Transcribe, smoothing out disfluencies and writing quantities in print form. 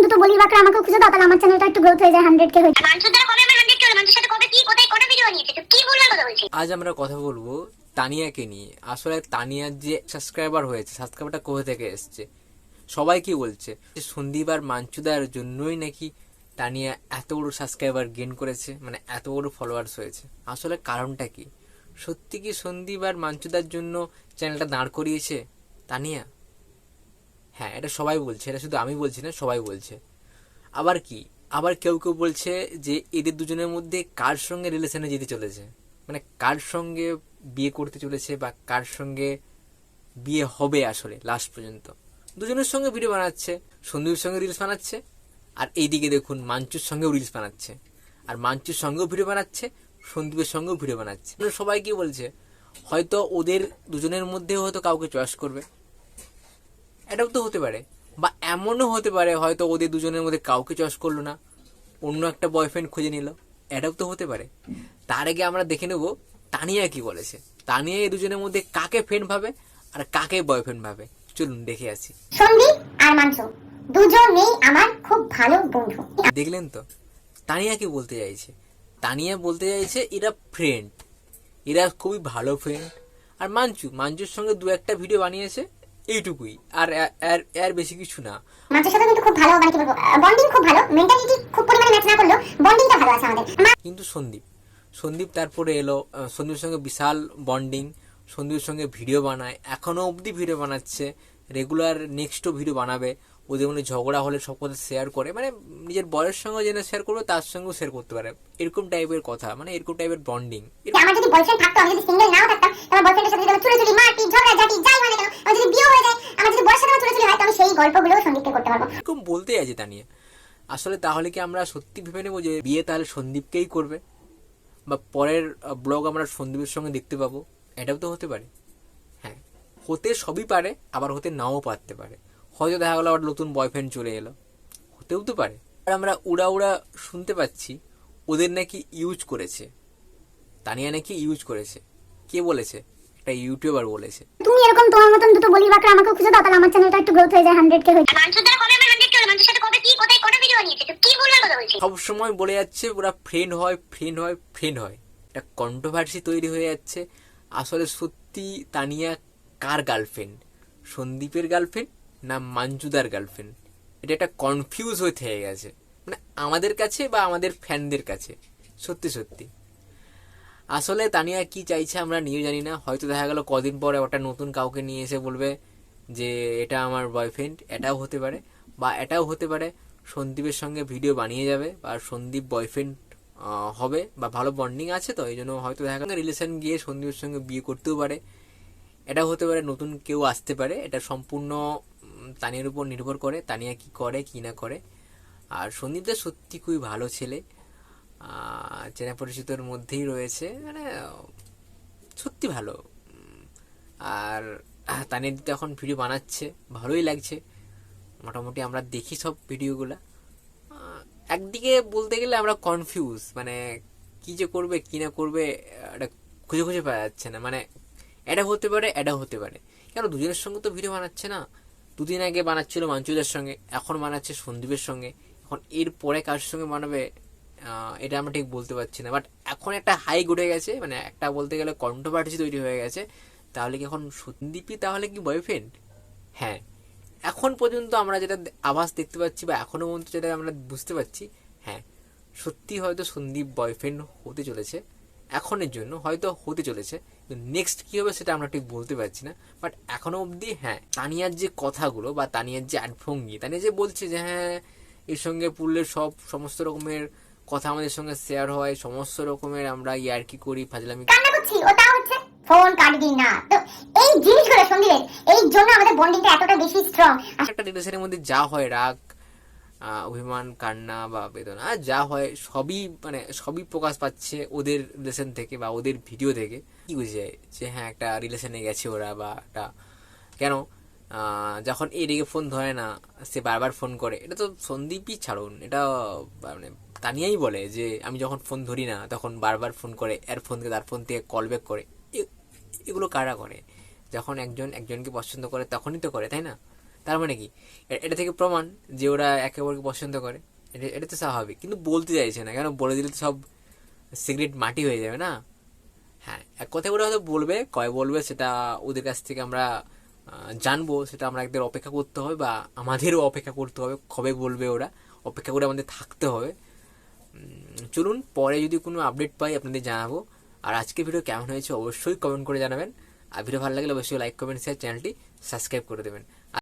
দুটো বলি বাকরা আমাকে খুঁজে দাও, তাহলে আমার চ্যানেলটা একটু গ্রোথ হয়ে যায়, 100K হয়ে যায়। মানসুদার কবে আমার 100K হলো? মানসুর সাথে কবে কি কোথায় কটা ভিডিও বানিয়েছে? তো কি বলবার কথা বলছিস? আজ আমরা কথা বলবো তানিয়াকে নিয়ে। আসলে তানিয়ার যে সাবস্ক্রাইবার হয়েছে, সাবস্ক্রাইবারটা কোথা থেকে এসছে? সবাই কি বলছে যে সন্দীপ আর মাঞ্চুদার জন্যই নাকি তানিয়া এত বড় সাবস্ক্রাইবার গেইন করেছে, মানে এত বড় ফলোয়ার্স হয়েছে। আসলে কারণটা কি? সত্যি কি সন্দীপ আর মাঞ্চুদার জন্য চ্যানেলটা দাঁড় করিয়েছে তানিয়া? হ্যাঁ, এটা সবাই বলছে, এটা শুধু আমি বলছি না, সবাই বলছে। আবার কি, আবার কেউ কেউ বলছে যে এদের দুজনের মধ্যে কার সঙ্গে রিলেশনে যেতে চলেছে, মানে কার সঙ্গে বিয়ে করতে চলেছে বা কার সঙ্গে বিয়ে হবে আসলে লাস্ট পর্যন্ত। দুজনের সঙ্গে ভিডিও বানাচ্ছে, সন্দীপের সঙ্গে রিলস বানাচ্ছে, আর এইদিকে দেখুন মাঞ্চুর সঙ্গেও রিলস বানাচ্ছে, আর মাঞ্চুর সঙ্গেও ভিডিও বানাচ্ছে, সন্দীপের সঙ্গেও ভিডিও বানাচ্ছে। সবাই কি বলছে, হয়তো ওদের দুজনের মধ্যে হয়তো কাউকে চয়েস করবে, এটাও তো হতে পারে। বা এমনও হতে পারে হয়তো ওদের দুজনের মধ্যে কাউকে চয়েস করলো না, অন্য একটা বয়ফ্রেন্ড খুঁজে নিল, এটাও তো হতে পারে। তার আগে আমরা দেখে নেব তানিয়া কি বলেছে। তানিয়া এই দুজনের মধ্যে কাকে ফ্রেন্ড ভাবে আর কাকে বয়ফ্রেন্ড ভাবে, চলুন দেখে আসি। সন্দীপ আর মানসু দুজনেই আমার খুব ভালো বন্ধু। দেখলেন তো তানিয়া কি বলতে চাইছে? তানিয়া বলতে চাইছে এরা ফ্রেন্ড, এরা খুবই ভালো ফ্রেন্ড। আর মাঞ্চুর সঙ্গে দু একটা ভিডিও বানিয়েছে, এইটুকুই, আর এর বেশি কিছু না। মানসুর সাথে কিন্তু খুব ভালো, মানে কি বলবো, বন্ডিং খুব ভালো, মেন্টালিটি খুব পরিমাণে ম্যাচ না করলেও বন্ডিংটা ভালো আছে আমাদের। কিন্তু সন্দীপ তারপরে এলো, সন্দীপের সঙ্গে বিশাল বন্ডিং, সন্দীপের সঙ্গে ভিডিও বানায়, এখনো অবধি ভিডিও বানাচ্ছে, রেগুলার নেক্সটও ভিডিও বানাবে। ওদের মধ্যে ঝগড়া হলে সব কথা শেয়ার করে, মানে নিজের বরের সঙ্গে যেন শেয়ার করবে তার সঙ্গেও শেয়ার করতে পারে, এরকম টাইপের কথা, মানে এরকম টাইপের বন্ডিং। আমার যদি বয়ফ্রেন্ড থাকতো, আমি যদি সিঙ্গেল নাও থাকতাম, আমার বয়ফ্রেন্ডের সাথে যদি চুরি মারপিট ঝগড়া ঝাঁটি যাই মানে কেন, আমার যদি বিয়ে হয়ে যায়, আমার যদি বয়সের সাথে চুরি হয়, তো আমি সেই গল্পগুলো সন্দীপকে করতে পারবো। এরকম বলতে আছে তানিয়া। আসলে তাহলে কি আমরা সত্যি ভেবে নেবো যে বিয়ে তাহলে সন্দীপকেই করবে, বা পরের ব্লগ আমরা সন্দীপের সঙ্গে দেখতে পাবো? এটাও তো হতে পারে। হ্যাঁ, হতে সবই পারে, আবার হতে নাও পারতে পারে। হয়তো দেখা গেলো আবার নতুন বয়ফ্রেন্ড চলে এলো, হতেও তো পারে। আর আমরা উড়া শুনতে পাচ্ছি ওদের নাকি ইউজ করেছে, তানিয়া নাকি ইউজ করেছে। কে বলেছে? একটা ইউটিউবার বলেছে। তুমি এরকম তোমার মতন দুটো বলি বাকরা আমাকে খুঁজে দাও, তাহলে আমার চ্যানেলটা একটু গ্রোথ হয়ে যায়, 100K হয়ে যায়। মানসুদার কবে আমার 100K হলো? মানসুর সাথে কবে কি কোথায় কটা ভিডিও বানিয়েছে? তো কি বলবার কথা বলছিস? সব সময় বলে যাচ্ছে ওরা ফ্রেন্ড হয়, একটা কন্ট্রোভার্সি তৈরি হয়ে যাচ্ছে। আসলে সত্যি তানিয়া কার গার্লফ্রেন্ড? সন্দীপের গার্লফ্রেন্ড না মাঞ্জুদার গার্লফ্রেন্ড? এটা একটা কনফিউজ হয়ে থেকে গেছে, মানে আমাদের কাছে বা আমাদের ফ্যানদের কাছে। সত্যি আসলে তানিয়া কি চাইছে আমরা নিয়ে জানি না। হয়তো দেখা গেল কদিন পরে ওটা নতুন কাউকে নিয়ে এসে বলবে যে এটা আমার বয়ফ্রেন্ড, এটাও হতে পারে। বা এটাও হতে পারে সন্দীপের সঙ্গে ভিডিও বানিয়ে যাবে, বা সন্দীপ বয়ফ্রেন্ড হবে, বা ভালো বন্ডিং আছে, তো এই জন্য হয়তো দেখা গেল রিলেশন গিয়ে সন্দীপের সঙ্গে বিয়ে করতেও পারে। এটাও হতে পারে, নতুন কেউ আসতে পারে। এটা সম্পূর্ণ তানিয়ার উপর নির্ভর করে, তানিয়া কি করে কি না করে। আর সন্দীপটা সত্যি খুবই ভালো ছেলে, চেনা পরিচিতর মধ্যেই রয়েছে, মানে সত্যি ভালো। আর তানিয়া দিতে এখন ভিডিও বানাচ্ছে, ভালোই লাগছে মোটামুটি। আমরা দেখি সব ভিডিওগুলো। একদিকে বলতে গেলে আমরা কনফিউজ, মানে কি যে করবে কি না করবে এটা খুঁজে পাওয়া যাচ্ছে না। মানে এটা হতে পারে, এটা হতে পারে, কেন দুজনের সঙ্গে তো ভিডিও বানাচ্ছে না। দুদিন আগে বানাচ্ছিল মাঞ্চুদার সঙ্গে, এখন বানাচ্ছে সন্দীপের সঙ্গে, এখন এর পরে কার সঙ্গে বানাবে এটা আমরা ঠিক বলতে পারছি না। বাট এখন একটা হাইক উঠে গেছে, মানে একটা বলতে গেলে কন্ট্রোভার্সি তৈরি হয়ে গেছে। তাহলে কি এখন সন্দীপই তাহলে কি বয়ফ্রেন্ড? হ্যাঁ, এখন পর্যন্ত আমরা যেটা আভাস দেখতে পাচ্ছি, বা এখনো পর্যন্ত যেটা আমরা বুঝতে পারছি, হ্যাঁ সত্যি হয়তো সন্দীপ বয়ফ্রেন্ড হতে চলেছে, এখনের জন্য হয়তো হতে চলেছে। নেক্সট কি হবে সেটা আমরা ঠিক বলতে পারছি না। বাট এখনো অবধি হ্যাঁ, তানিয়ার যে কথাগুলো বা তানিয়ার যে আটভঙ্গি, তানিয়া যে বলছে যে হ্যাঁ এর সঙ্গে পুরুলের সমস্ত রকমের কথা আমাদের সঙ্গে শেয়ার হয়, সমস্ত রকমের আমরা ইয়ার্কি করি, ফাজলামি কান্না করছি, ওটা হচ্ছে ফোন কাটবি না। তো এই জিনিসগুলো সন্দীপের, এই জন্য আমাদের বন্ডিংটা এতটা বেশি স্ট্রং। একটা রিলেশনের মধ্যে যা হয়, রাগ, অভিমান, কান্না বা বেদনা যা হয়, সবই প্রকাশ পাচ্ছে ওদের রিলেশন থেকে বা ওদের ভিডিও থেকে। কি বুঝে যায় যে হ্যাঁ একটা রিলেশনে গেছে ওরা, বা একটা কেন যখন এই রেগে ফোন ধরে না, সে বারবার ফোন করে। এটা তো সন্দীপই ছাড়ুন, এটা মানে তানিয়াই বলে যে আমি যখন ফোন ধরি না তখন বারবার ফোন করে, এর ফোন থেকে তার ফোন থেকে কল ব্যাক করে। এগুলো কারা করে? যখন একজনকে পছন্দ করে তখনই তো করে, তাই না? তার মানে কি এটা থেকে প্রমাণ যে ওরা একে অপরকে পছন্দ করে। এটা তো স্বাভাবিক, কিন্তু বলতে চাইছে না, কেন বলে দিলে তো সব সিগারেট মাটি হয়ে যাবে না। হ্যাঁ, এক কথা করে হয়তো বলবে, কয় বলবে সেটা ওদের কাছ থেকে আমরা জানবো, সেটা আমরা একদের অপেক্ষা করতে হবে, বা আমাদেরও অপেক্ষা করতে হবে কবে বলবে ওরা, অপেক্ষা করে আমাদের থাকতে হবে। চলুন, পরে যদি কোনো আপডেট পাই আপনাদের জানাবো। আর আজকে ভিডিও কেমন হয়েছে অবশ্যই কমেন্ট করে জানাবেন। আর ভিডিও ভালো লাগলে অবশ্যই লাইক, কমেন্ট, শেয়ার, চ্যানেলটি সাবস্ক্রাইব করে দেবেন।